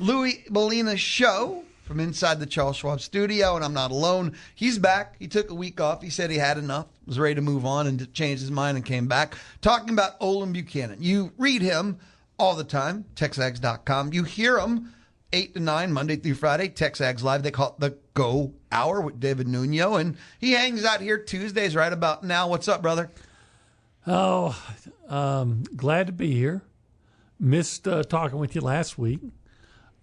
Louie Molina Show from inside the Charles Schwab studio, and I'm not alone. He's back. He took a week off. He said he had enough, was ready to move on, and changed his mind and came back. Talking about Olin Buchanan. You read him all the time, TexAgs.com. You hear him 8 to 9, Monday through Friday, TexAgs Live. They call it the Go Hour with David Nuno, and he hangs out here Tuesdays right about now. What's up, brother? Oh, glad to be here. Missed talking with you last week.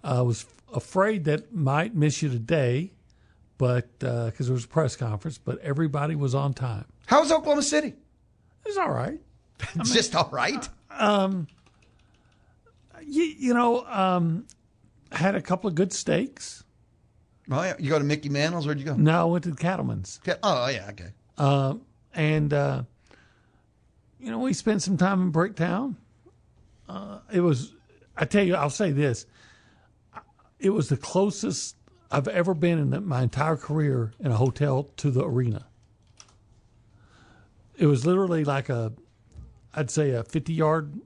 I was afraid that might miss you today, but because there was a press conference, but everybody was on time. How's Oklahoma City? It's all right. It's just all right. Had a couple of good steaks. Oh, yeah. You go to Mickey Mantle's? Where'd you go? No, I went to the Cattleman's. Oh, yeah, okay. We spent some time in Bricktown. I'll say this. It was the closest I've ever been in my entire career in a hotel to the arena. It was literally like I'd say a 50-yard,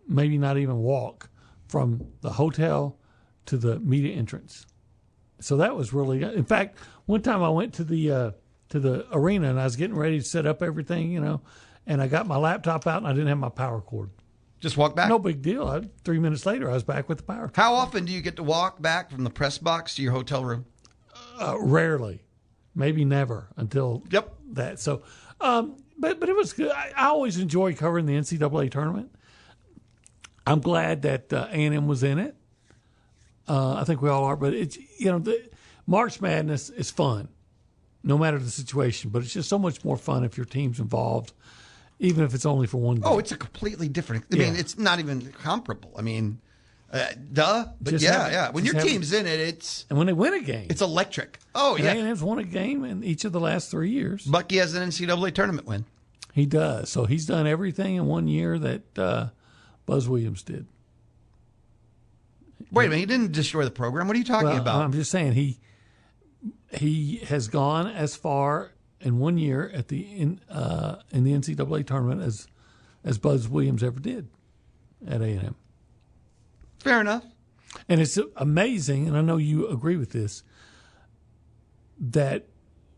maybe not even walk from the hotel to the media entrance. So that was really, in fact, one time I went to the arena and I was getting ready to set up everything, and I got my laptop out and I didn't have my power cord. Just walk back? No big deal. 3 minutes later, I was back with the power cord. How often do you get to walk back from the press box to your hotel room? Rarely. Maybe never until that. So, but it was good. I always enjoy covering the NCAA tournament. I'm glad that A&M was in it. I think we all are, but it's the March Madness is fun, no matter the situation. But it's just so much more fun if your team's involved, even if it's only for one game. Oh, it's a completely different. I mean, it's not even comparable. I mean, duh. But just when your team's in it, and when they win a game, it's electric. Oh, yeah. A&M's won a game in each of the last 3 years. Bucky has an NCAA tournament win. He does. So he's done everything in 1 year that Buzz Williams did. Wait a minute, he didn't destroy the program. What are you talking about? I'm just saying he has gone as far in 1 year in the NCAA tournament as Buzz Williams ever did at A&M. Fair enough. And it's amazing, and I know you agree with this, that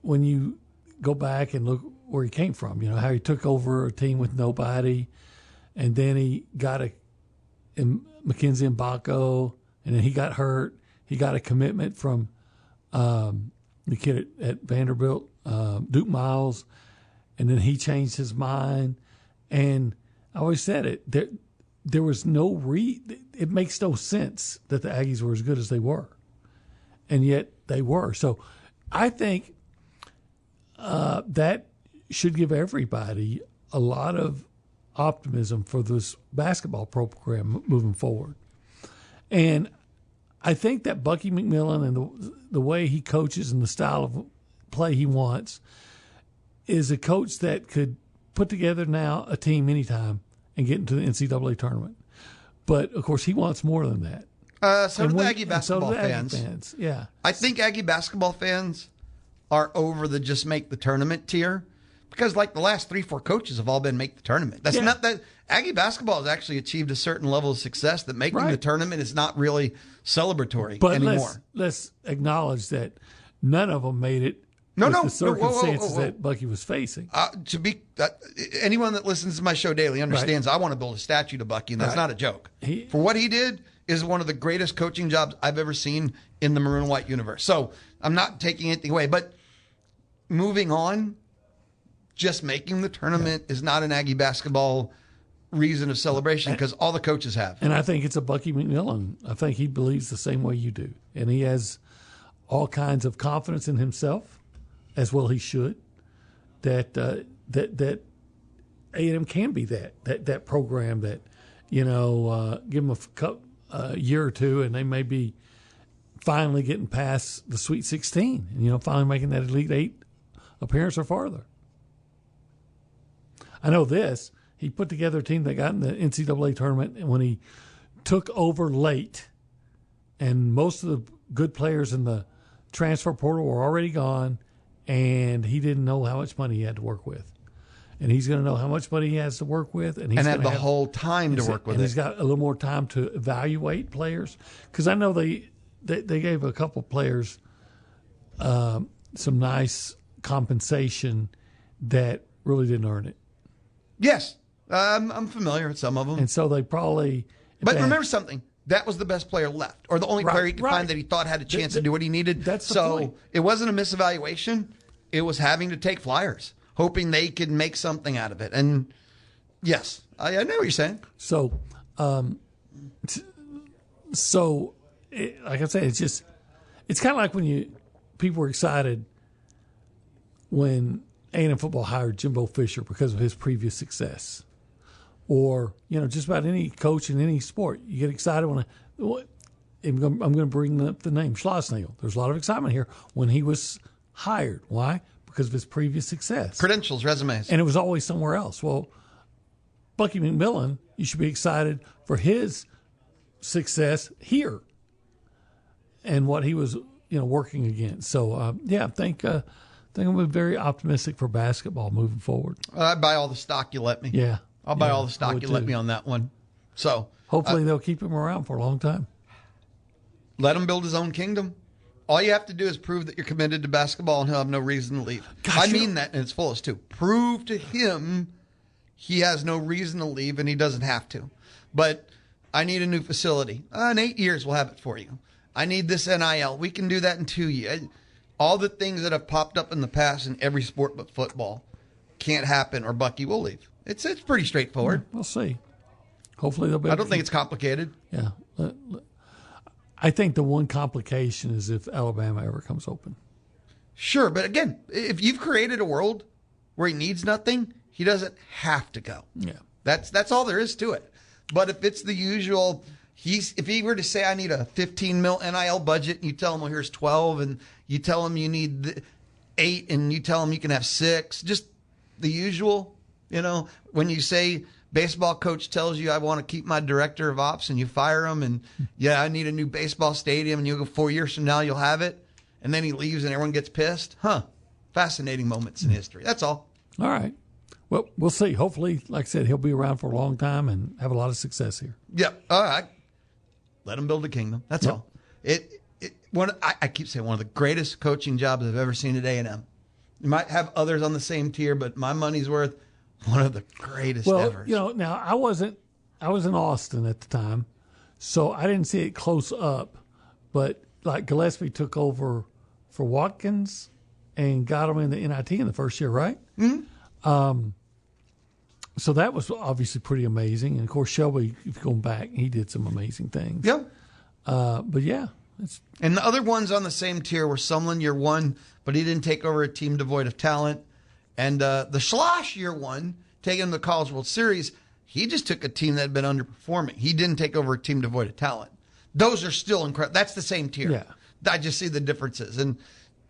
when you go back and look where he came from, how he took over a team with nobody, and then he got Mackenzie Mbako, and then he got hurt. He got a commitment from the kid at Vanderbilt, Duke Miles, and then he changed his mind. And I always said it, there was it makes no sense that the Aggies were as good as they were, and yet they were. So I think that should give everybody a lot of optimism for this basketball program moving forward. And I think that Bucky McMillan and the way he coaches and the style of play he wants is a coach that could put together now a team anytime and get into the NCAA tournament. But, of course, he wants more than that. So do the Aggie basketball fans. Yeah. I think Aggie basketball fans are over the just make the tournament tier. Because like the last 3-4 coaches have all been make the tournament. That's not that Aggie basketball has actually achieved a certain level of success that making the tournament is not really celebratory anymore. Let's acknowledge that none of them made it. The circumstances that Bucky was facing. Anyone that listens to my show daily understands I want to build a statue to Bucky, and that's not a joke. For what he did is one of the greatest coaching jobs I've ever seen in the maroon and white universe. So I'm not taking anything away, but moving on. Just making the tournament is not an Aggie basketball reason of celebration because all the coaches have. And I think it's a Bucky McMillan. I think he believes the same way you do. And he has all kinds of confidence in himself, as well he should, that A&M can be that program that, give them a year or two and they may be finally getting past the Sweet 16 and, finally making that Elite 8 appearance or farther. I know this. He put together a team that got in the NCAA tournament, and when he took over late, and most of the good players in the transfer portal were already gone, and he didn't know how much money he had to work with. and he's going to know how much money he has to work with, and he's and have the whole time to work with and it. He's got a little more time to evaluate players, because I know they gave a couple players some nice compensation that really didn't earn it. Yes, I'm familiar with some of them, and so they probably. But remember something. That was the best player left, or the only player he could find that he thought had a chance to do what he needed. That's the point. It wasn't a misevaluation. It was having to take flyers, hoping they could make something out of it. And yes, I know what you're saying. So, like I said, it's kind of like when people were excited when A&M football hired Jimbo Fisher because of his previous success. Or, just about any coach in any sport. You get excited when I'm going to bring up the name Schlossnagle. There's a lot of excitement here when he was hired. Why? Because of his previous success. Credentials, resumes. And it was always somewhere else. Well, Bucky McMillan, you should be excited for his success here and what he was, working against. So, I think I'm very optimistic for basketball moving forward. I buy all the stock you let me. Yeah. I'll buy all the stock you let me on that one. So hopefully they'll keep him around for a long time. Let him build his own kingdom. All you have to do is prove that you're committed to basketball, and he'll have no reason to leave. I mean that in its fullest, too. Prove to him he has no reason to leave, and he doesn't have to. But I need a new facility. In 8 years, we'll have it for you. I need this NIL. We can do that in 2 years. All the things that have popped up in the past in every sport but football can't happen, or Bucky will leave. It's pretty straightforward. We'll see. Hopefully they'll be. I don't think it's complicated. Yeah. I think the one complication is if Alabama ever comes open. Sure, but again, if you've created a world where he needs nothing, he doesn't have to go. Yeah. That's all there is to it. But if it's the usual, if he were to say, I need a 15 mil NIL budget, and you tell him, well, here's 12, and you tell him you need 8, and you tell him you can have 6, just the usual. When you say baseball coach tells you I want to keep my director of ops and you fire him and I need a new baseball stadium and you go 4 years from now, you'll have it. And then he leaves and everyone gets pissed. Fascinating moments in history. That's all. All right. Well, we'll see. Hopefully, like I said, he'll be around for a long time and have a lot of success here. Yep. All right. Let him build a kingdom. That's all. I keep saying one of the greatest coaching jobs I've ever seen at A&M. You might have others on the same tier, but my money's worth. One of the greatest ever. Now I was in Austin at the time, so I didn't see it close up. But like Gillespie took over for Watkins and got him in the NIT in the first year, right? Mm-hmm. So that was obviously pretty amazing. And of course, Shelby, if you're going back, he did some amazing things. Yeah. But yeah. And the other ones on the same tier were Sumlin year 1, but he didn't take over a team devoid of talent. And the Schloss year 1, taking the College World Series, he just took a team that had been underperforming. He didn't take over a team devoid of talent. Those are still incredible. That's the same tier. Yeah. I just see the differences. And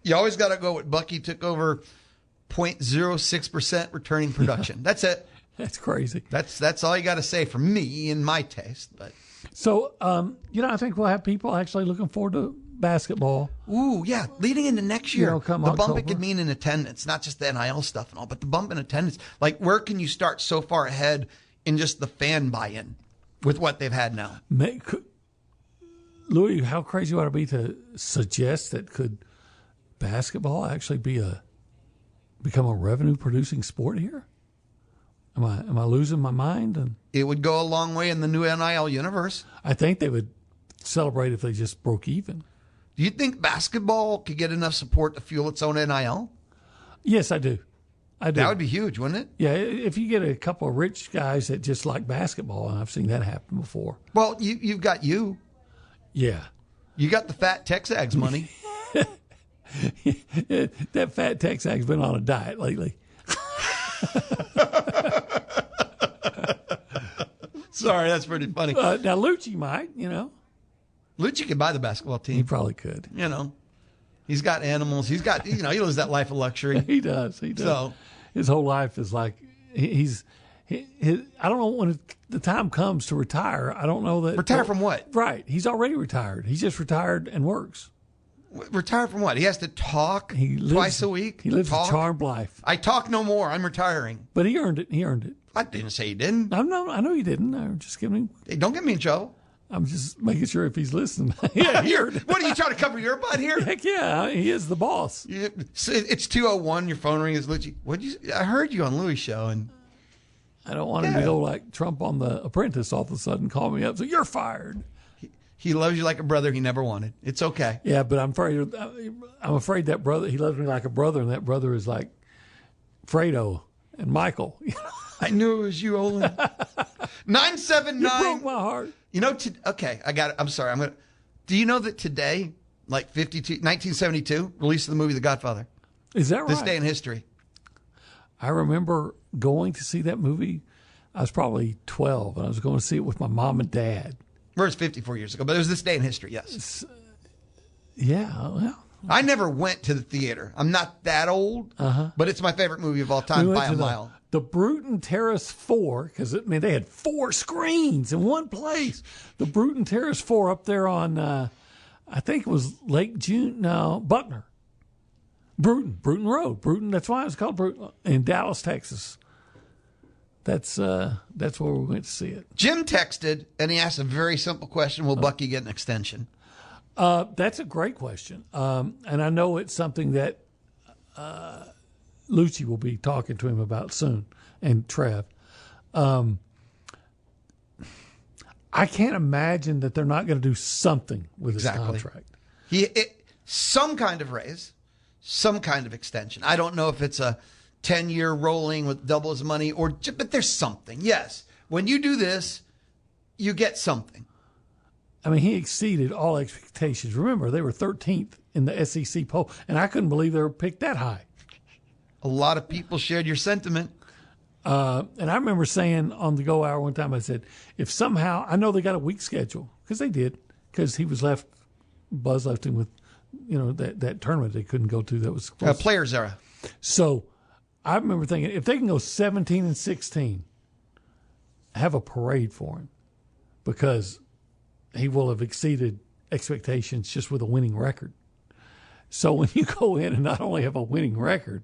you always got to go with Bucky took over 0.06% returning production. That's it. That's crazy. That's all you got to say for me in my taste. But so, I think we'll have people actually looking forward to basketball. Ooh, yeah. Leading into next year, come the October. bump it could mean in attendance, not just the NIL stuff and all, but the bump in attendance. Like, where can you start so far ahead in just the fan buy-in with what they've had now? Louie, how crazy would it be to suggest that could basketball actually become a revenue-producing sport here? Am I losing my mind? And it would go a long way in the new NIL universe. I think they would celebrate if they just broke even. Do you think basketball could get enough support to fuel its own NIL? Yes, I do. That would be huge, wouldn't it? Yeah, if you get a couple of rich guys that just like basketball, and I've seen that happen before. Well, you've got you. Yeah. You got the fat Texags money. That fat Texag's been on a diet lately. Sorry, that's pretty funny. Now, Lucci might, Lucci could buy the basketball team. He probably could. He's got animals. He's got, he lives that life of luxury. He does. So his whole life is like, I don't know when the time comes to retire. I don't know that. Retire from what? Right. He's already retired. He's just retired and works. Retire from what? He has to talk twice a week? He lives talk? a charmed life. I talk no more. I'm retiring. But he earned it. He earned it. I didn't say he didn't. I know you didn't. I'm just giving him. Hey, don't get me in trouble. I'm just making sure if he's listening. Yeah, he earned it. What, are you trying to cover your butt here? Heck yeah, he is the boss. It's 2:01. Your phone rings. Lucci. I heard you on Louie show, and I don't want him to go like Trump on The Apprentice all of a sudden, call me up, so you're fired. He loves you like a brother he never wanted. It's okay. Yeah, but I'm afraid that brother, he loves me like a brother, and that brother is like Fredo and Michael. I knew it was you, Olin. 979. You broke my heart. You know, okay, I got it. I'm sorry. Do you know that today, like 1972, release of the movie The Godfather? Is that right? This day in history. I remember going to see that movie. I was probably 12, and I was going to see it with my mom and dad. Well, it's 54 years ago, but it was this day in history, yes. Yeah, well. I never went to the theater. I'm not that old, but it's my favorite movie of all time by a mile. The Bruton Terrace 4, because they had 4 screens in one place. The Bruton Terrace 4 up there on, I think it was Buckner. Bruton Road. Bruton, that's why it was called Bruton, in Dallas, Texas. That's where we went to see it. Jim texted, and he asked a very simple question. Will Bucky get an extension? That's a great question. And I know it's something that Lucci will be talking to him about soon, and Trev. I can't imagine that they're not going to do something with his contract. Some kind of raise, some kind of extension. I don't know if it's a 10-year rolling with double his money, but there's something. Yes, when you do this, you get something. I mean, he exceeded all expectations. Remember, they were 13th in the SEC poll, and I couldn't believe they were picked that high. A lot of people shared your sentiment. And I remember saying on the Go Hour one time, I said, if somehow, I know they got a weak schedule, because they did, because Buzz left him with, that tournament they couldn't go to that was Players Era. So I remember thinking, if they can go 17-16, have a parade for him, because he will have exceeded expectations just with a winning record. So when you go in and not only have a winning record,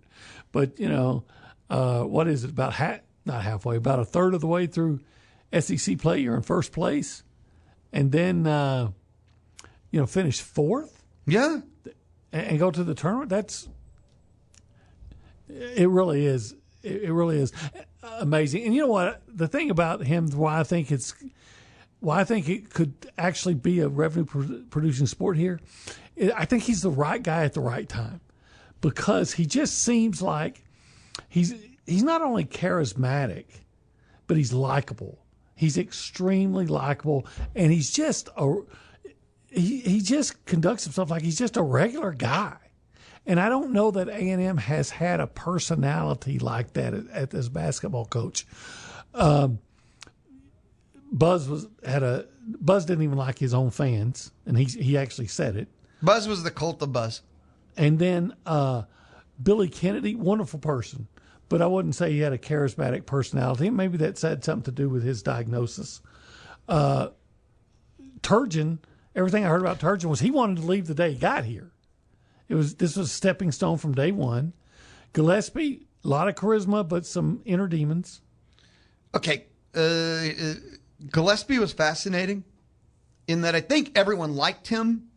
but, what is it, about not halfway, about a third of the way through SEC play, you're in first place, and then, finish fourth? Yeah. And go to the tournament? It really is. It really is amazing. And you know what? The thing about him, why I think it could actually be a revenue-producing sport here, I think he's the right guy at the right time, because he just seems like he's not only charismatic, but he's likable. He's extremely likable, and he's just he just conducts himself like he's just a regular guy. And I don't know that A&M has had a personality like that as basketball coach. Buzz didn't even like his own fans, and he actually said it. Buzz was the cult of Buzz. And then Billy Kennedy, wonderful person, but I wouldn't say he had a charismatic personality. Maybe that's had something to do with his diagnosis. Turgeon, everything I heard about Turgeon was he wanted to leave the day he got here. This was a stepping stone from day one. Gillespie, a lot of charisma, but some inner demons. Okay. Gillespie was fascinating in that I think everyone liked him,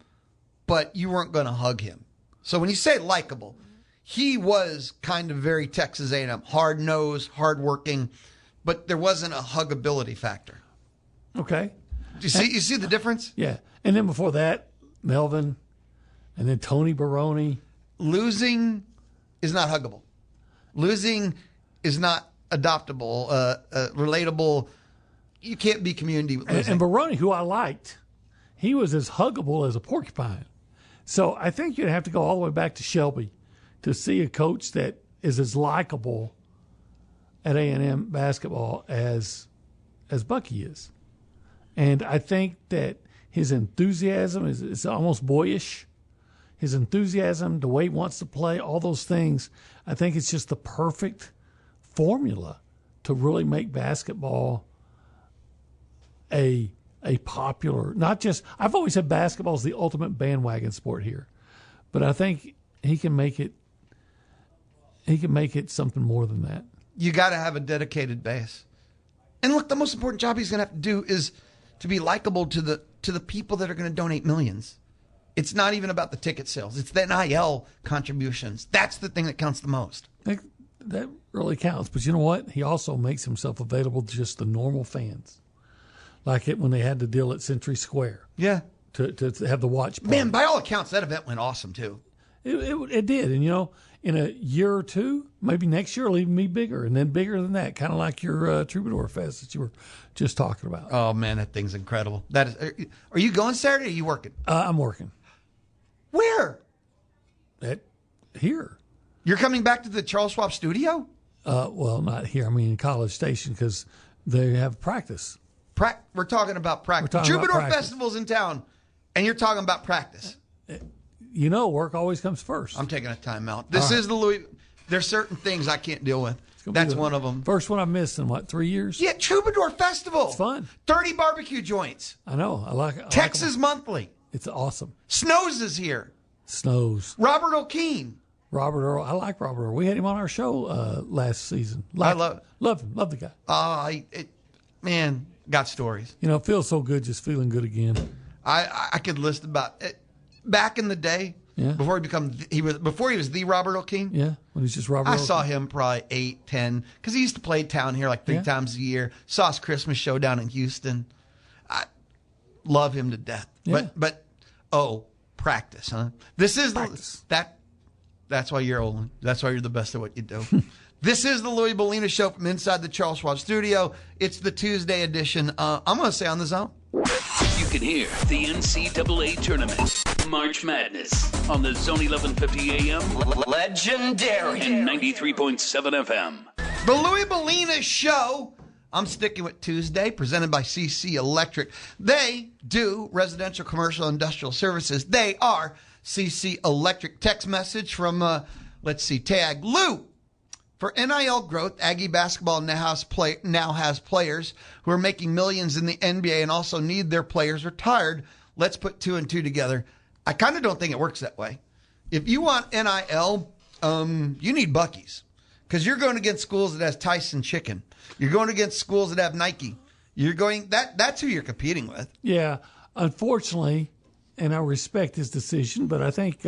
but you weren't going to hug him. So when you say likable, he was kind of very Texas A&M, hard-nosed, hard-working, but there wasn't a huggability factor. Okay. You see the difference? Yeah. And then before that, Melvin, and then Tony Baroni. Losing is not huggable. Losing is not adoptable, relatable. You can't be community with losing. And Baroni, who I liked, he was as huggable as a porcupine. So I think you'd have to go all the way back to Shelby to see a coach that is as likable at A&M basketball as Bucky is. And I think that his enthusiasm is almost boyish. His enthusiasm, the way he wants to play, all those things, I think it's just the perfect formula to really make basketball a popular, not just, I've always said basketball is the ultimate bandwagon sport here. But I think he can make it. He can make it something more than that. You got to have a dedicated base. And look, the most important job he's going to have to do is to be likable to the people that are going to donate millions. It's not even about the ticket sales. It's the NIL contributions. That's the thing that counts the most. That really counts. But you know what? He also makes himself available to just the normal fans. Like it when they had the deal at Century Square. Yeah. To have the watch party. Man, by all accounts, that event went awesome, too. It did. And, in a year or two, maybe next year it'll even be bigger, and then bigger than that, kind of like your Troubadour Fest that you were just talking about. Oh, man, that thing's incredible. Are you going Saturday or are you working? I'm working. Where? Here. You're coming back to the Charles Schwab studio? Well, not here. I mean, in College Station, because they have practice. We're talking about practice. Troubadour Festival's in town, and you're talking about practice. Work always comes first. I'm taking a timeout. This is the Louie. There's certain things I can't deal with. That's one of them. First one I've missed in, 3 years? Yeah, Troubadour Festival. It's fun. 30 barbecue joints. I know. I like it. Texas Monthly. It's awesome. Snows is here. Snows. Robert O'Keen. Robert Earl. I like Robert Earl. We had him on our show last season. I love him. Love the guy. Man, got stories. It feels so good just feeling good again. I could list about it. Back in the day, before he was the Robert O'Keen. Yeah, when he's just Robert. I saw him probably 8, 10, because he used to play down here like 3 times a year. Saw his Christmas show down in Houston. I love him to death. Yeah. But practice, huh? This is practice. That's why you're Olin. That's why you're the best at what you do. This is the Louie Bellina Show from inside the Charles Schwab studio. It's the Tuesday edition. I'm going to say on the zone. You can hear the NCAA tournament, March Madness, on the Zone 1150 AM. Legendary. And 93.7 FM. The Louie Bellina Show. I'm sticking with Tuesday, presented by CC Electric. They do residential, commercial, industrial services. They are CC Electric. Text message from, Tag Lou. For NIL growth, Aggie basketball now has players who are making millions in the NBA and also need their players retired. Let's put 2 and 2 together. I kind of don't think it works that way. If you want NIL, you need Buc-ee's, because you're going against schools that has Tyson Chicken. You're going against schools that have Nike. That's who you're competing with. Yeah, unfortunately, and I respect his decision, but I think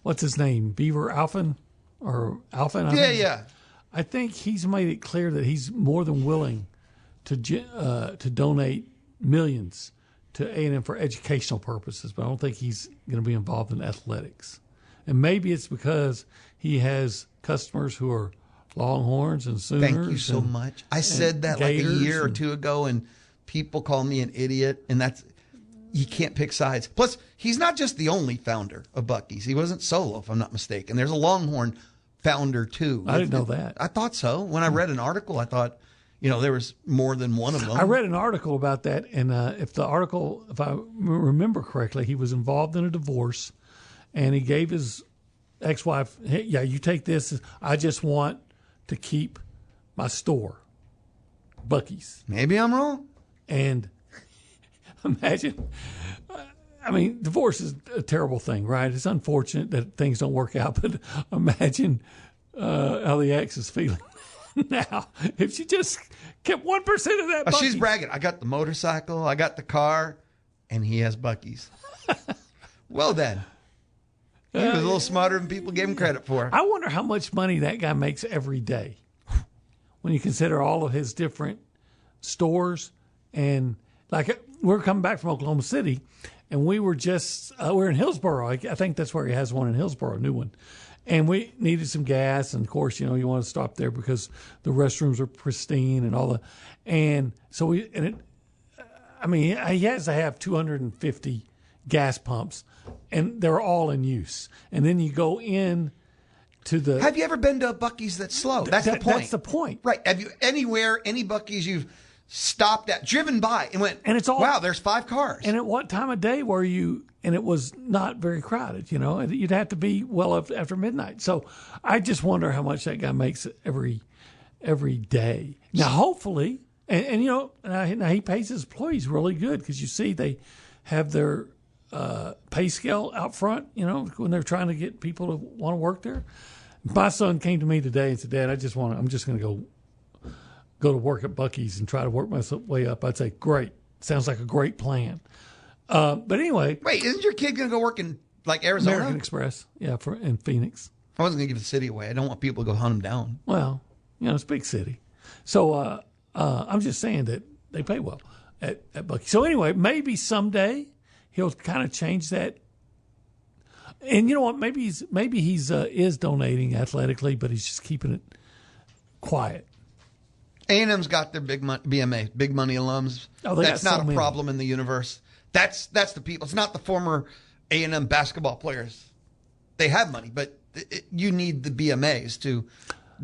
what's his name, Beaver Alphen. Or Alphen? Yeah. I think he's made it clear that he's more than willing to donate millions to A&M for educational purposes, but I don't think he's going to be involved in athletics. And maybe it's because he has customers who are Longhorns and Sooners. Thank you so much. I said that like a year or 2 ago, and people call me an idiot, and you can't pick sides. Plus, he's not just the only founder of Buc-ee's. He wasn't solo, if I'm not mistaken. There's a Longhorn founder, too. I didn't know that. I thought so. When I read an article, I thought, there was more than one of them. I read an article about that, and if I remember correctly, he was involved in a divorce, and he gave his ex-wife, hey, yeah, you take this. I just want to keep my store, Buc-ee's. Maybe I'm wrong. And imagine, divorce is a terrible thing, right? It's unfortunate that things don't work out, but imagine how the ex is feeling now if she just kept 1% of that Buc-ee's. She's bragging. I got the motorcycle, I got the car, and he has Buc-ee's. Well, then. He was a little smarter than people gave him credit for. I wonder how much money that guy makes every day when you consider all of his different stores. And like, we're coming back from Oklahoma City, and we were just we're in Hillsboro. I think that's where he has one in Hillsboro, a new one. And we needed some gas, and of course, you want to stop there because the restrooms are pristine and all the. And so he has to have 250 gas pumps, and they're all in use. And then you go in to the. Have you ever been to a Buc-ee's that's slow? That's the point. That's the point, right? Have you any Buc-ee's you've stopped at, driven by, and went, and it's all, wow, there's 5 cars. And at what time of day were you? And it was not very crowded, You'd have to be well up after midnight. So I just wonder how much that guy makes every day. Now, hopefully, and now he pays his employees really good, because you see they have their pay scale out front, when they're trying to get people to want to work there. My son came to me today and said, Dad, I'm just going to go to work at Buc-ee's and try to work my way up. I'd say, great. Sounds like a great plan. But anyway. Wait, isn't your kid going to go work in Arizona? American Express, in Phoenix. I wasn't going to give the city away. I don't want people to go hunt him down. Well, it's a big city. So I'm just saying that they pay well at Buc-ee. So anyway, maybe someday he'll kind of change that. And you know what? Maybe he's is donating athletically, but he's just keeping it quiet. A&M's got their big money, BMA, big money alums. Oh, that's not a problem in the universe. That's the people. It's not the former A&M basketball players. They have money, but you need the BMAs to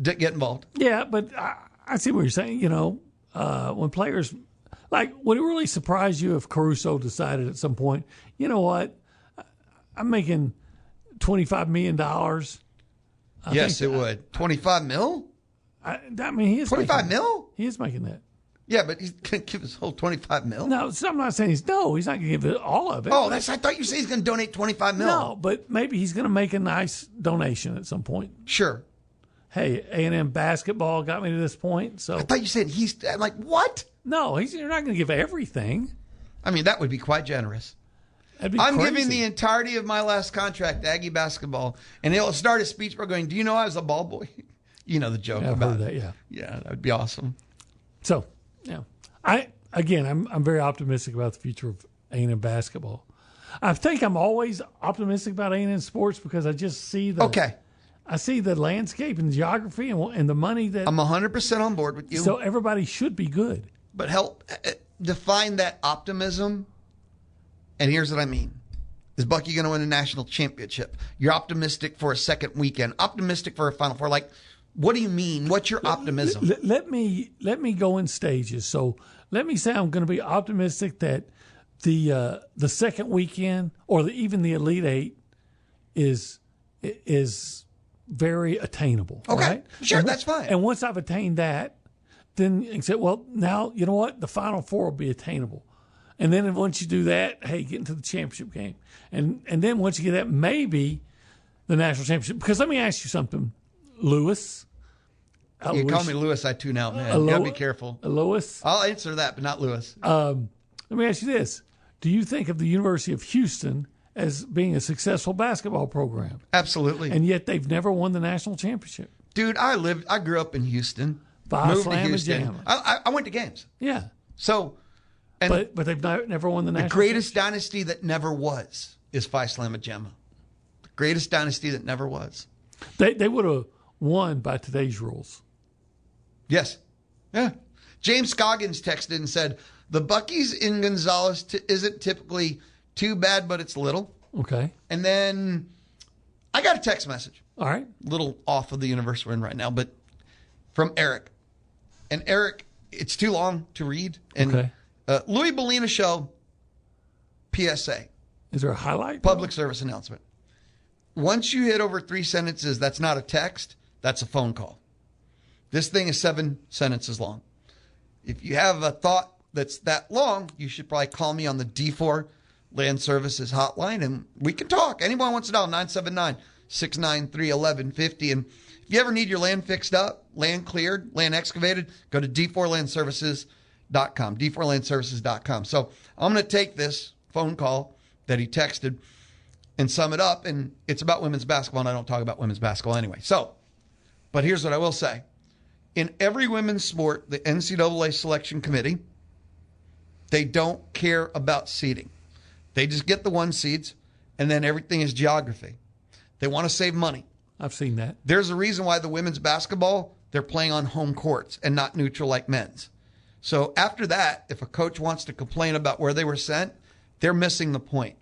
get involved. Yeah, but I see what you're saying. When players would it really surprise you if Caruso decided at some point, you know what, I'm making $25 million. Yes, it would. 25 mil? I mean, he is 25 mil? He is making that. Yeah, but he's going to give his whole 25 mil? No, so I'm not saying he's not going to give it all of it. Oh, I thought you said he's going to donate 25 mil. No, but maybe he's going to make a nice donation at some point. Sure. Hey, A&M basketball got me to this point. So I thought you said I'm like, what? No, you're not going to give everything. I mean, that would be quite generous. I'm giving the entirety of my last contract to Aggie basketball, and he'll start his speech by going, do you know I was a ball boy? You know the joke about that, yeah. Yeah, that would be awesome. So, yeah. I'm very optimistic about the future of A&M basketball. I think I'm always optimistic about A&M sports because I just see I see the landscape and the geography and the money that I'm 100% on board with you. So everybody should be good. But help define that optimism. And here's what I mean. Is Bucky going to win a national championship? You're optimistic for a second weekend, optimistic for a Final Four. What do you mean? What's your optimism? Let me go in stages. So let me say I'm going to be optimistic that the second weekend or even the Elite Eight is very attainable. Okay, right? sure, that's fine. And once I've attained that, then you say, well, now you know what? The Final Four will be attainable. And then once you do that, hey, get into the championship game. And then once you get that, maybe the national championship. Because let me ask you something, Lewis. You call me Lewis, I tune out, man. You got to be careful. Lewis? I'll answer that, but not Lewis. Let me ask you this. Do you think of the University of Houston as being a successful basketball program? Absolutely. And yet they've never won the national championship. Dude, I grew up in Houston. Moved to Houston. I went to games. Yeah. So, but they've never won the national The greatest dynasty that never was is Phi Slamma Jamma. The greatest dynasty that never was. They would have won by today's rules. Yes. Yeah. James Scoggins texted and said, the Buc-ee's in Gonzales isn't typically too bad, but it's little. Okay. And then I got a text message. All right. A little off of the universe we're in right now, but from Eric. And Eric, it's too long to read. And okay. Louie Bellina Show, PSA. Is there a highlight? Public service announcement. Once you hit over 3 sentences, that's not a text, that's a phone call. This thing is 7 sentences long. If you have a thought that's that long, you should probably call me on the D4 Land Services hotline, and we can talk. Anyone wants to dial 979-693-1150. And if you ever need your land fixed up, land cleared, land excavated, go to d4landservices.com, d4landservices.com. So I'm going to take this phone call that he texted and sum it up, and it's about women's basketball, and I don't talk about women's basketball anyway. So, but here's what I will say. In every women's sport, the NCAA selection committee, they don't care about seeding. They just get the 1 seeds, and then everything is geography. They want to save money. I've seen that. There's a reason why the women's basketball, they're playing on home courts and not neutral like men's. So after that, if a coach wants to complain about where they were sent, they're missing the point.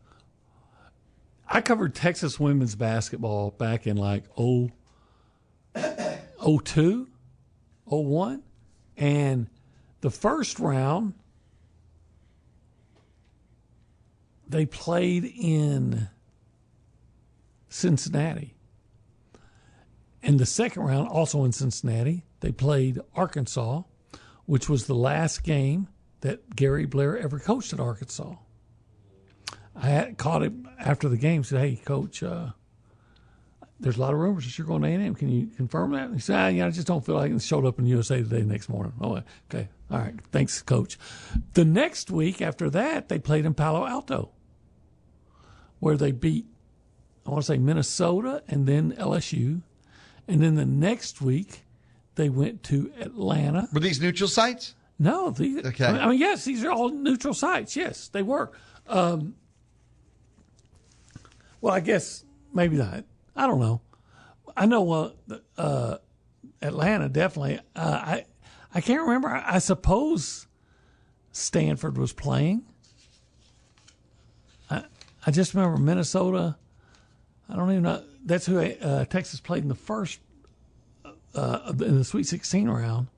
I covered Texas women's basketball back in like 02, 01, and the first round they played in Cincinnati. And the second round, also in Cincinnati, they played Arkansas, which was the last game that Gary Blair ever coached at Arkansas. I caught him after the game. Said, "Hey, Coach, there's a lot of rumors that you're going to A&M. Can you confirm that?" And he said, I just don't feel like it. And showed up in USA Today the next morning. Oh, okay. All right. Thanks, Coach. The next week after that, they played in Palo Alto, where they beat, I want to say, Minnesota and then LSU. And then the next week, they went to Atlanta. Were these neutral sites? No. Okay. I mean, yes, these are all neutral sites. Yes, they were. Well, I guess maybe not. I don't know. I know Atlanta definitely. I can't remember. I suppose Stanford was playing. I just remember Minnesota. I don't even know. That's who Texas played in the first in the Sweet 16 round.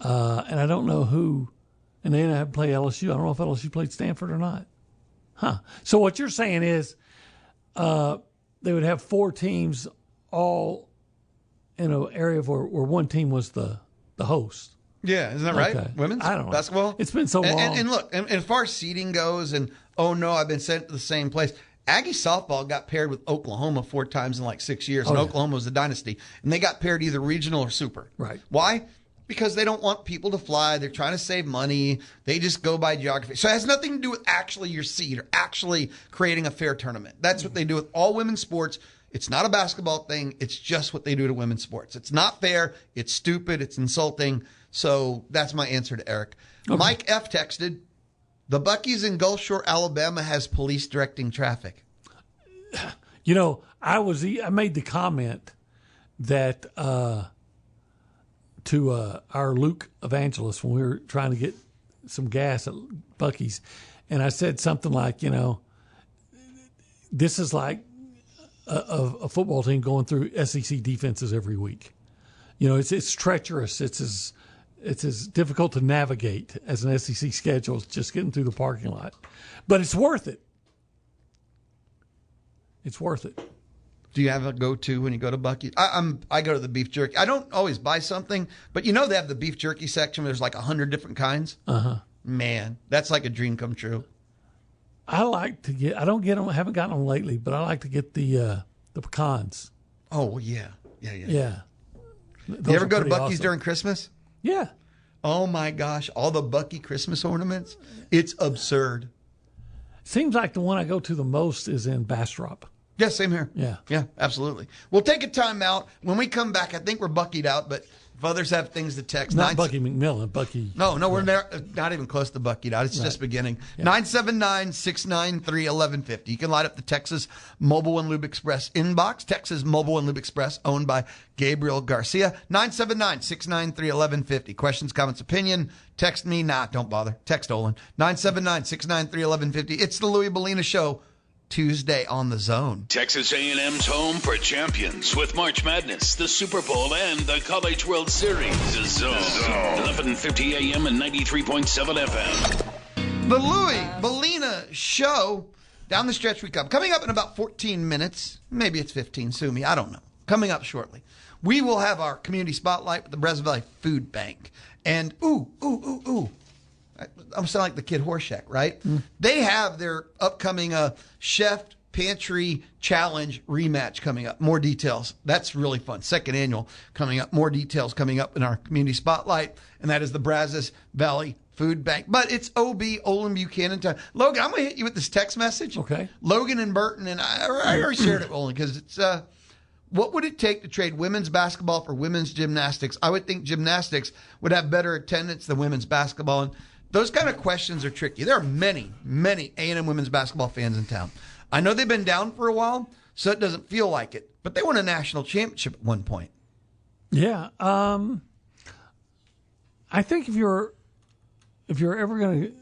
And I don't know who. And they didn't have to play LSU. I don't know if LSU played Stanford or not. Huh. So what you're saying is they would have 4 teams all in an area where one team was the host. Yeah, isn't that right? Okay. Women's I don't know. basketball? It's been so long. And look, and as far as seeding goes, and oh no, I've been sent to the same place. Aggie softball got paired with Oklahoma 4 times in like 6 years, and Oklahoma was the dynasty. And they got paired either regional or super. Right. Why? Because they don't want people to fly. They're trying to save money. They just go by geography. So it has nothing to do with actually your seed or actually creating a fair tournament. That's what they do with all women's sports. It's not a basketball thing. It's just what they do to women's sports. It's not fair. It's stupid. It's insulting. So that's my answer to Eric. Okay. Mike F. texted, the Buc-ee's in Gulf Shore, Alabama has police directing traffic. You know, I made the comment that to our Luke Evangelist when we were trying to get some gas at Buc-ee's, and I said something like, you know, this is like a football team going through SEC defenses every week. You know, it's treacherous. It's as difficult to navigate as an SEC schedule as just getting through the parking lot, but it's worth it. It's worth it. Do you have a go-to when you go to Buc-ee? I go to the beef jerky. I don't always buy something, but you know they have the beef jerky section where there's like 100 different kinds. Man, that's like a dream come true. I like to get. I don't get them. I haven't gotten them lately, but I like to get the pecans. Oh yeah. Yeah. You ever go to Buc-ee's awesome. during Christmas? Yeah. Oh my gosh, all the Buc-ee Christmas ornaments. It's absurd. Seems like the one I go to the most is in Bastrop. Yeah, same here. Yeah, absolutely. We'll take a time out. When we come back, I think we're Buckied out, but if others have things to text. Not Bucky McMillan, Bucky. No, we're not even close to Buckied out. It's just beginning. Yeah. 979-693-1150. You can light up the Texas Mobile and Lube Express inbox. Texas Mobile and Lube Express, owned by Gabriel Garcia. 979-693-1150. Questions, comments, opinion. Text me. Nah, don't bother. Text Olin. 979-693-1150. It's the Louie Bellina Show. Tuesday on the Zone. Texas A&M's home for champions with March Madness, the Super Bowl, and the College World Series. The Zone. 1150 AM and 93.7 FM. The Louie Bellina Show. Down the stretch we come. Coming up in about 14 minutes. Maybe it's 15. Sue me. I don't know. Coming up shortly. We will have our community spotlight with the Brazos Valley Food Bank. And I'm sounding like the kid Horseshack, right? They have their upcoming Chef Pantry Challenge rematch coming up. More details. That's really fun. Second annual coming up. More details coming up in our community spotlight, and that is the Brazos Valley Food Bank. But it's OB, Olin Buchanan time. Logan, I'm going to hit you with this text message. Okay. Logan and Burton, and I already shared it, Olin, because it's what would it take to trade women's basketball for women's gymnastics? I would think gymnastics would have better attendance than women's basketball, and those kind of questions are tricky. There are many, many A&M women's basketball fans in town. I know they've been down for a while, so it doesn't feel like it. But they won a national championship at one point. Yeah. I think if you're ever going to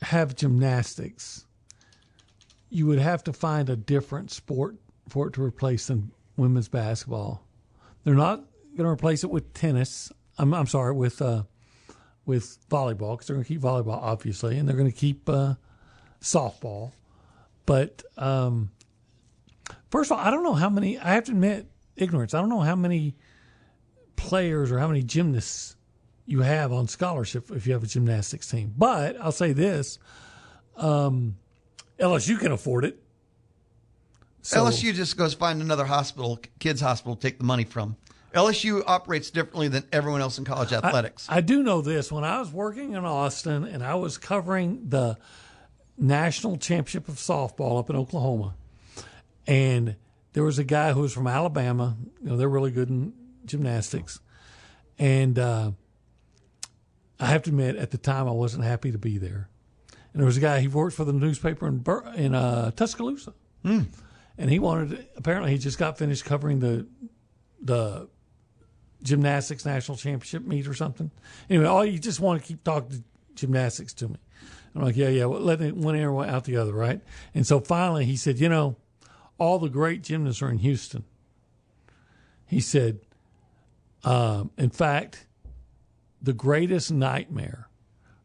have gymnastics, you would have to find a different sport for it to replace than women's basketball. They're not going to replace it with tennis. I'm sorry, with volleyball, because they're going to keep volleyball, obviously, and they're going to keep softball. But first of all, I don't know how many, I have to admit, ignorance, I don't know how many players or how many gymnasts you have on scholarship if you have a gymnastics team. But I'll say this, LSU can afford it. So, LSU just goes find another hospital, kids hospital, to take the money from. LSU operates differently than everyone else in college athletics. I do know this. When I was working in Austin and I was covering the national championship of softball up in Oklahoma, and there was a guy who was from Alabama. They're really good in gymnastics. And I have to admit, at the time, I wasn't happy to be there. And there was a guy, he worked for the newspaper in Tuscaloosa. And he apparently he just got finished covering the gymnastics national championship meet or something. Anyway, you just want to keep talking gymnastics to me. I'm like, yeah, well, let one ear out the other, right? And so finally he said, all the great gymnasts are in Houston. He said, in fact, the greatest nightmare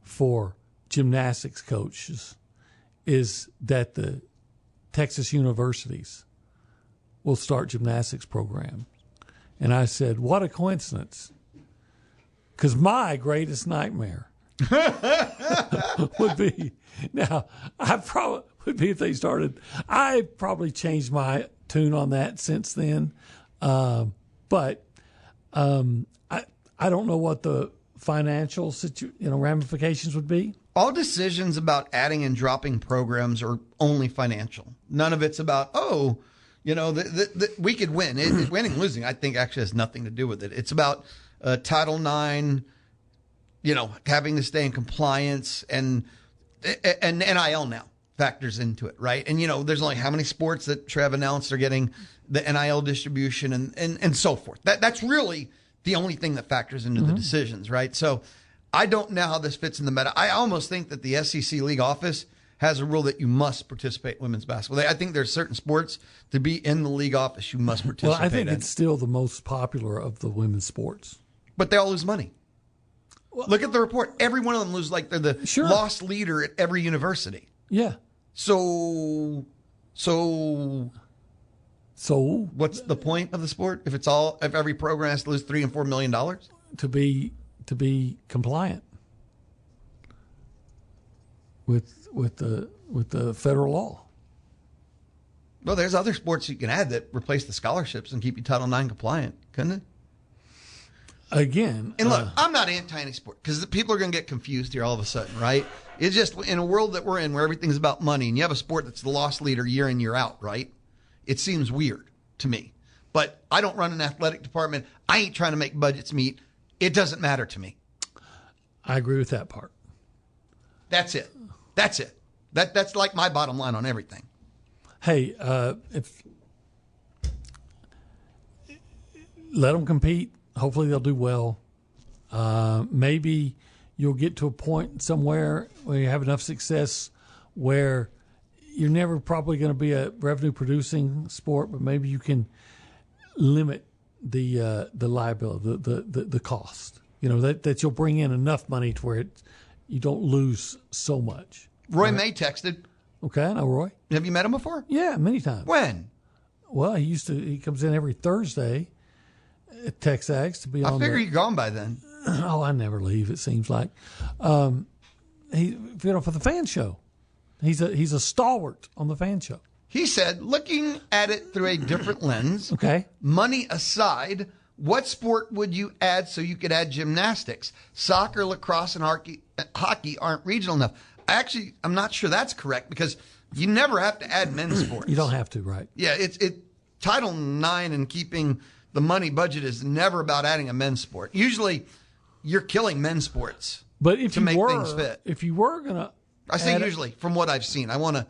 for gymnastics coaches is that the Texas universities will start gymnastics programs. And I said, what a coincidence. Because my greatest nightmare would be, if they started, I probably changed my tune on that since then. But I don't know what the financial ramifications would be. All decisions about adding and dropping programs are only financial. None of it's about, we could win. Winning and losing, I think, actually has nothing to do with it. It's about Title IX, having to stay in compliance, and NIL now factors into it, right? And, there's only how many sports that Trev announced are getting the NIL distribution and so forth. That's really the only thing that factors into the decisions, right? So I don't know how this fits in the meta. I almost think that the SEC league office has a rule that you must participate in women's basketball. I think there's certain sports to be in the league office you must participate in. Well, I think it's still the most popular of the women's sports. But they all lose money. Well, look at the report. Every one of them loses like they're the loss leader at every university. Yeah. So what's the point of the sport if every program has to lose $3 and $4 million to be compliant with the federal law? Well, there's other sports you can add that replace the scholarships and keep you Title IX compliant, couldn't it? Again, and look, I'm not anti any sport because people are going to get confused here all of a sudden, right? It's just in a world that we're in where everything's about money, and you have a sport that's the loss leader year in, year out, right? It seems weird to me. But I don't run an athletic department. I ain't trying to make budgets meet. It doesn't matter to me. I agree with that part. That's it. That's like my bottom line on everything. Hey, let them compete. Hopefully they'll do well. Maybe you'll get to a point somewhere where you have enough success where you're never probably going to be a revenue-producing sport, but maybe you can limit the liability, the cost. That you'll bring in enough money to where you don't lose so much. Roy May texted. Okay, I know Roy. Have you met him before? Yeah, many times. When? Well, he comes in every Thursday at Texags to be on. I figure you're gone by then. Oh, I never leave, it seems like. For the fan show. He's a stalwart on the fan show. He said, looking at it through a different lens, okay, money aside, what sport would you add so you could add gymnastics? Soccer, lacrosse, and hockey aren't regional enough. I'm not sure that's correct because you never have to add men's sports. You don't have to, right? Yeah, Title IX and keeping the money budget is never about adding a men's sport. Usually, you're killing men's sports. But if to make things fit. If you were gonna, I say usually from what I've seen, I want to.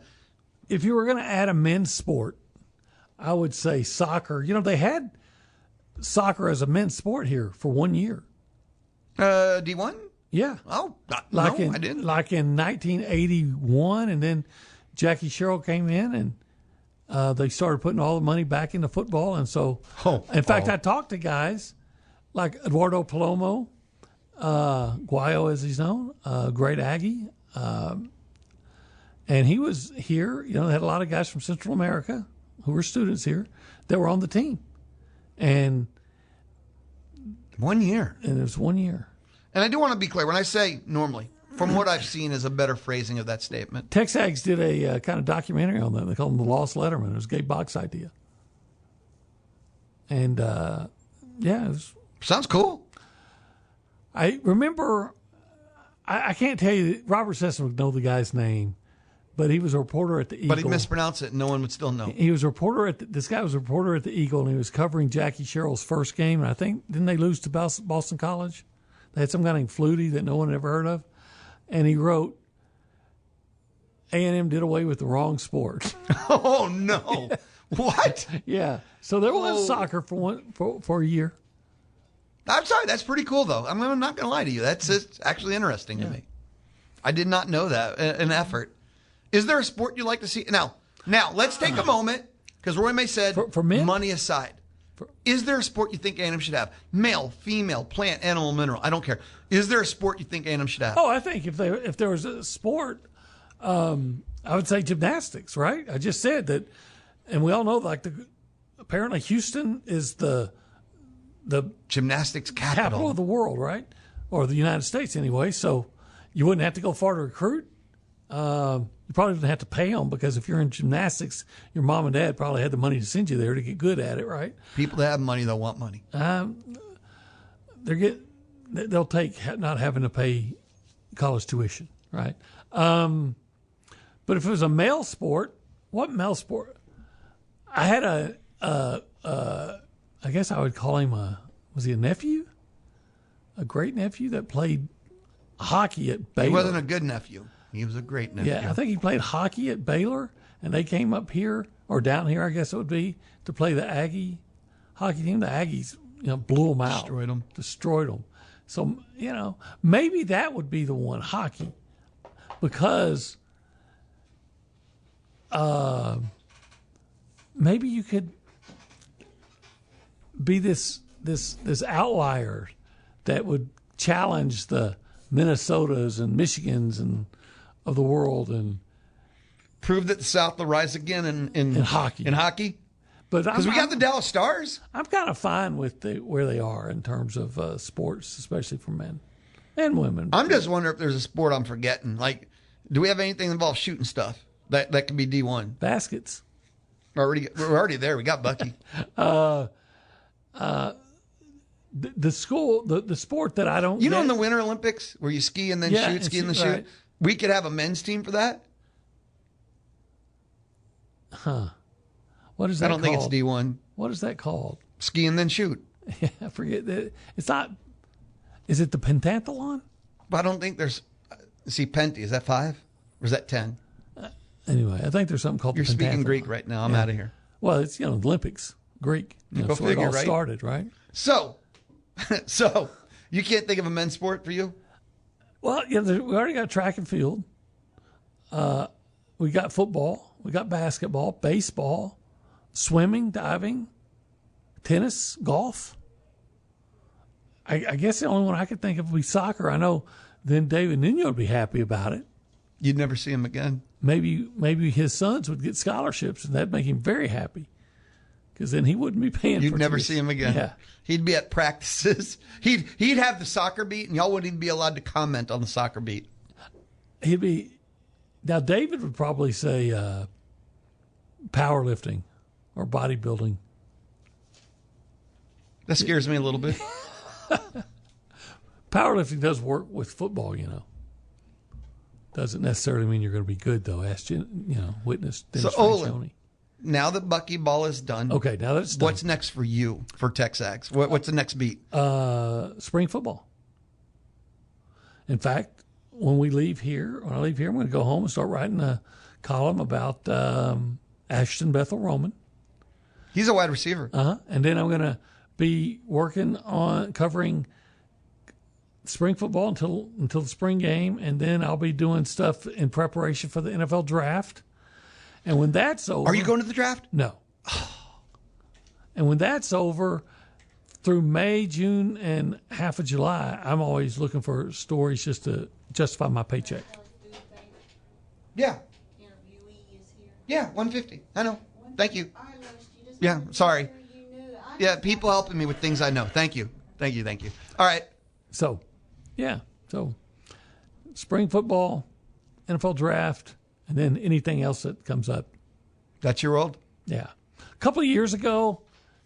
If you were going to add a men's sport, I would say soccer. They had soccer as a men's sport here for 1 year. D1? Yeah. Oh, I didn't. Like in 1981, and then Jackie Sherrill came in, and they started putting all the money back into football. And so, in fact, I talked to guys like Eduardo Palomo, Guayo as he's known, great Aggie. And he was here, they had a lot of guys from Central America who were students here that were on the team. And 1 year. And it was 1 year. And I do want to be clear. When I say normally, from what I've seen, is a better phrasing of that statement. Texags did a kind of documentary on that. They called them The Lost Letterman. It was Gabe Bach's idea. And, it was... Sounds cool. I remember, I can't tell you, Robert Sessom would know the guy's name, but he was a reporter at the Eagle. But he'd mispronounce it and no one would still know. He was a reporter this guy was a reporter at the Eagle, and he was covering Jackie Sherrill's first game. And I think, didn't they lose to Boston College? They had some guy named Flutie that no one had ever heard of. And he wrote, A&M did away with the wrong sport. Oh, no. What? Yeah. So there was soccer for a year. I'm sorry. That's pretty cool, though. I'm not going to lie to you. That's actually interesting to me. I did not know that. An effort. Is there a sport you like to see? Now, let's take a moment, because Roy May said, for men? Money aside. Is there a sport you think A&M should have? Male, female, plant, animal, mineral. I don't care. Is there a sport you think A&M should have? Oh, I think if there was a sport, I would say gymnastics, right? I just said that, and we all know, apparently Houston is the gymnastics capital of the world, right? Or the United States anyway. So you wouldn't have to go far to recruit. You probably didn't have to pay them, because if you're in gymnastics, your mom and dad probably had the money to send you there to get good at it, right? People that have money, they'll want money. They'll take not having to pay college tuition, right? But if it was a male sport, what male sport? I had I guess I would call him was he a nephew? A great nephew that played hockey at Baylor. He wasn't a good nephew. He was a great nephew. Yeah, I think he played hockey at Baylor, and they came up here, or down here, I guess it would be, to play the Aggie hockey team. The Aggies, blew them out. Destroyed them. So, maybe that would be the one, hockey, because maybe you could be this outlier that would challenge the Minnesotas and Michigans and of the world, and prove that the South will rise again in hockey. In hockey, but because we got the Dallas Stars. I'm kind of fine with where they are in terms of sports, especially for men and women. I'm just wondering if there's a sport I'm forgetting. Like, do we have anything that involves shooting stuff that could be D1? Baskets. We're already there. We got Bucky. The sport that I don't. In the Winter Olympics where you ski and then shoot, ski and then shoot. Right. We could have a men's team for that. Huh? What is that? I don't think it's D1. What is that called? Ski and then shoot. Yeah, I forget that. It's not. Is it the pentathlon? But I don't think there's. See, Penti, is that 5 or is that 10? Anyway, I think there's something called. You're the pentathlon. speaking Greek right now. I'm out of here. Well, it's Olympics, Greek. Go so figure, it all right? started, right? So you can't think of a men's sport for you? Well, we already got track and field. We got football. We got basketball, baseball, swimming, diving, tennis, golf. I guess the only one I could think of would be soccer. I know then David Nuno would be happy about it. You'd never see him again. Maybe his sons would get scholarships, and that'd make him very happy, because then he wouldn't be paying. You'd for never tuition. see him again. Yeah. He'd be at practices. He'd have the soccer beat, and y'all wouldn't even be allowed to comment on the soccer beat. He'd be. Now David would probably say powerlifting or bodybuilding. That scares me a little bit. Powerlifting does work with football, Doesn't necessarily mean you're going to be good, though. Ask witness Dennis Franchione. Now that Bucky Ball is done. Okay, now that it's done. What's next for you for Texags? What's the next beat? Spring football. In fact, when I leave here, I'm going to go home and start writing a column about Ashton Bethel Roman. He's a wide receiver. And then I'm going to be working on covering spring football until the spring game, and then I'll be doing stuff in preparation for the NFL draft. And when that's over... Are you going to the draft? No. And when that's over, through May, June, and half of July, I'm always looking for stories just to justify my paycheck. Yeah. Yeah, 150. I know. Thank you. Yeah, sorry. Yeah, people helping me with things I know. Thank you. All right. So, yeah. So spring football, NFL draft, and then anything else that comes up. That's your world? Yeah. A couple of years ago,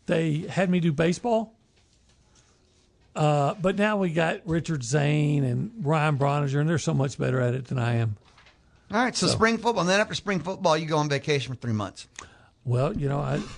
they had me do baseball. But now we got Richard Zane and Ryan Broniger, and they're so much better at it than I am. All right, so spring football. And then after spring football, you go on vacation for 3 months. Well,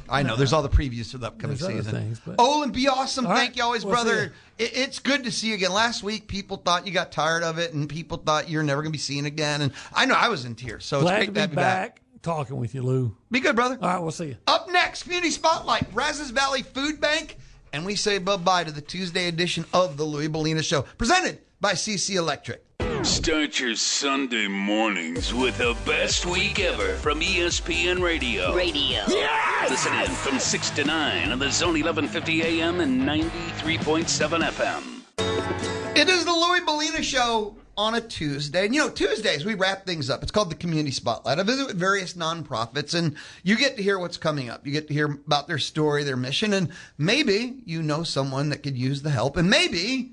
I know. There's all the previews for the upcoming season. Things, but... Olin, be awesome. All Thank right. you always, We'll brother. It's good to see you again. Last week, people thought you got tired of it, and people thought you're never going to be seen again. And I know I was in tears, so Glad it's great to to have be you back. Talking with you, Lou. Be good, brother. All right, we'll see you. Up next, Community Spotlight, Brazos Valley Food Bank. And we say bye-bye to the Tuesday edition of the Louie Bellina Show, presented by CC Electric. Start your Sunday mornings with the best week ever from ESPN Radio. Yes! Listen in from 6 to 9 on the Zone 1150 AM and 93.7 FM. It is the Louie Bellina Show on a Tuesday. And, Tuesdays, we wrap things up. It's called the Community Spotlight. I visit with various nonprofits, and you get to hear what's coming up. You get to hear about their story, their mission, and maybe you know someone that could use the help, and maybe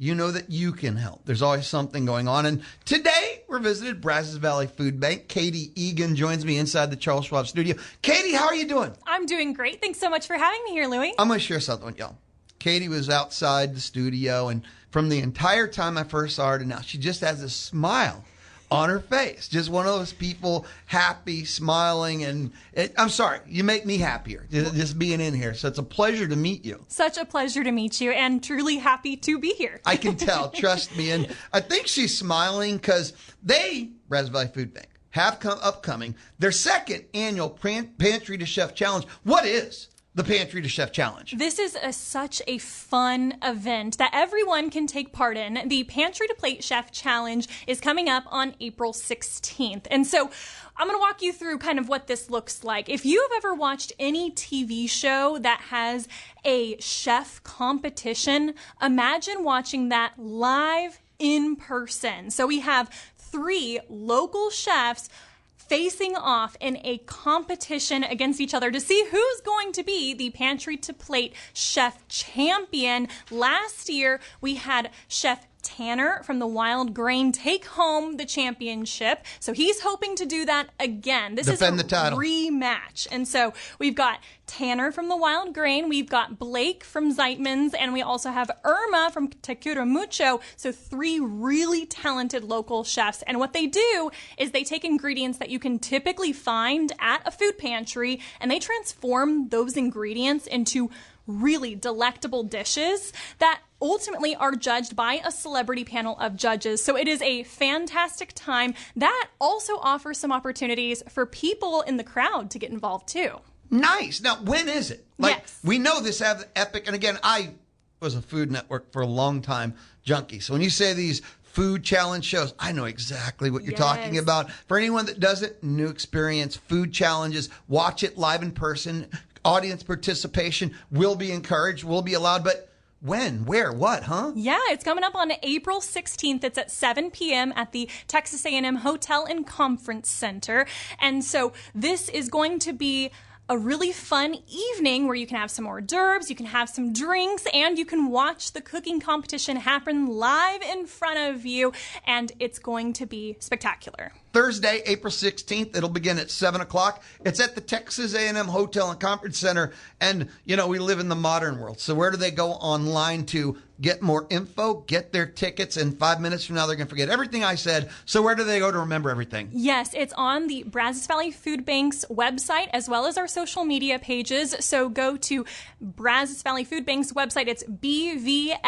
you know that you can help. There's always something going on. And today, we're visited Brazos Valley Food Bank. Katie Egan joins me inside the Charles Schwab studio. Katie, how are you doing? I'm doing great. Thanks so much for having me here, Louie. I'm going to share something with y'all. Katie was outside the studio, and from the entire time I first saw her to now, she just has a smile on her face. Just one of those people, happy, smiling, and I'm sorry, you make me happier just being in here. So it's a pleasure to meet you. Such a pleasure to meet you, and truly happy to be here. I can tell, trust me. And I think she's smiling because Brazos Valley Food Bank, have upcoming their second annual Pantry to Chef Challenge. What is the Pantry to Chef Challenge? This is such a fun event that everyone can take part in. The Pantry to Plate Chef Challenge is coming up on April 16th. And so I'm going to walk you through kind of what this looks like. If you have ever watched any TV show that has a chef competition, imagine watching that live in person. So we have 3 local chefs facing off in a competition against each other to see who's going to be the Pantry to Plate Chef Champion. Last year, we had Chef Tanner from the Wild Grain take home the championship. So he's hoping to do that again. This is a rematch. And so we've got Tanner from the Wild Grain, we've got Blake from Zeitman's, and we also have Irma from Te Cura Mucho. So 3 really talented local chefs. And what they do is they take ingredients that you can typically find at a food pantry, and they transform those ingredients into really delectable dishes that ultimately are judged by a celebrity panel of judges. So it is a fantastic time that also offers some opportunities for people in the crowd to get involved too. Nice. Now, when is it? Yes. We know this epic, and again, I was a Food Network for a long time junkie. So when you say these food challenge shows, I know exactly what you're talking about. For anyone that doesn't, new experience, food challenges, watch it live in person. Audience participation will be encouraged, will be allowed, but when, where, what, huh? Yeah, it's coming up on April 16th. It's at 7 p.m. at the Texas A&M Hotel and Conference Center. And so this is going to be a really fun evening where you can have some hors d'oeuvres, you can have some drinks, and you can watch the cooking competition happen live in front of you, and it's going to be spectacular. Thursday, April 16th. It'll begin at 7 o'clock. It's at the Texas A&M Hotel and Conference Center. And, we live in the modern world. So where do they go online to get more info, get their tickets? And 5 minutes from now, they're going to forget everything I said. So where do they go to remember everything? Yes, it's on the Brazos Valley Food Bank's website, as well as our social media pages. So go to Brazos Valley Food Bank's website. It's bvfb.org,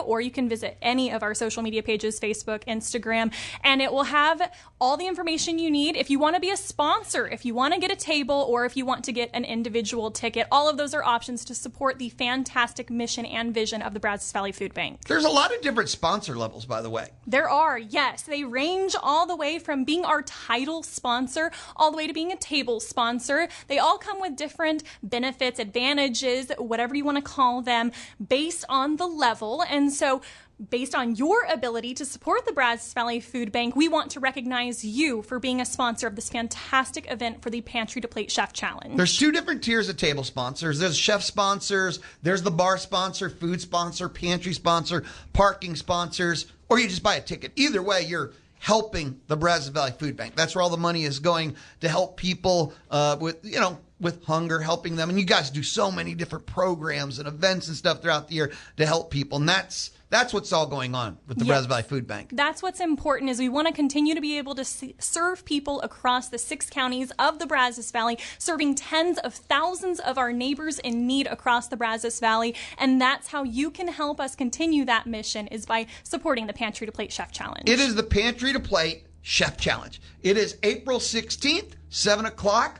or you can visit any of our social media pages, Facebook, Instagram, and it will have all the information you need. If you want to be a sponsor, if you want to get a table, or if you want to get an individual ticket, all of those are options to support the fantastic mission and vision of the Brazos Valley Food Bank. There's a lot of different sponsor levels, by the way. There are, yes. They range all the way from being our title sponsor all the way to being a table sponsor. They all come with different benefits, advantages, whatever you want to call them, based on the level. And so based on your ability to support the Brazos Valley Food Bank, we want to recognize you for being a sponsor of this fantastic event for the Pantry to Plate Chef Challenge. There's 2 different tiers of table sponsors. There's chef sponsors, there's the bar sponsor, food sponsor, pantry sponsor, parking sponsors, or you just buy a ticket. Either way, you're helping the Brazos Valley Food Bank. That's where all the money is going, to help people with hunger, helping them. And you guys do so many different programs and events and stuff throughout the year to help people. And that's what's all going on with the Brazos Valley Food Bank. That's what's important, is we want to continue to be able to serve people across the 6 counties of the Brazos Valley, serving tens of thousands of our neighbors in need across the Brazos Valley. And that's how you can help us continue that mission, is by supporting the Pantry to Plate Chef Challenge. It is the Pantry to Plate Chef Challenge. It is April 16th, 7 o'clock,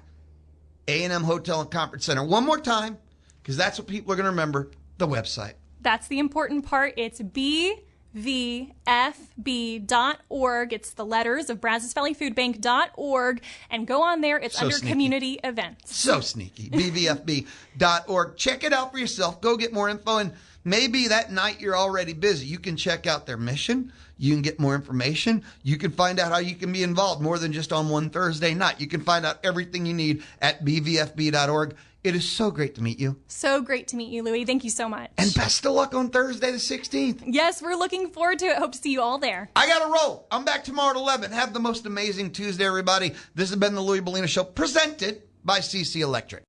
A&M Hotel and Conference Center. One more time, because that's what people are going to remember, the website. That's the important part. It's bvfb.org. It's the letters of Brazos Valley Food Bank.org. And go on there. It's So under sneaky. Community Events. So sneaky. bvfb.org. Check it out for yourself. Go get more info. And maybe that night you're already busy. You can check out their mission. You can get more information. You can find out how you can be involved more than just on one Thursday night. You can find out everything you need at bvfb.org. It is so great to meet you. So great to meet you, Louie. Thank you so much. And best of luck on Thursday the 16th. Yes, we're looking forward to it. Hope to see you all there. I got to roll. I'm back tomorrow at 11. Have the most amazing Tuesday, everybody. This has been the Louie Bellina Show, presented by CC Electric.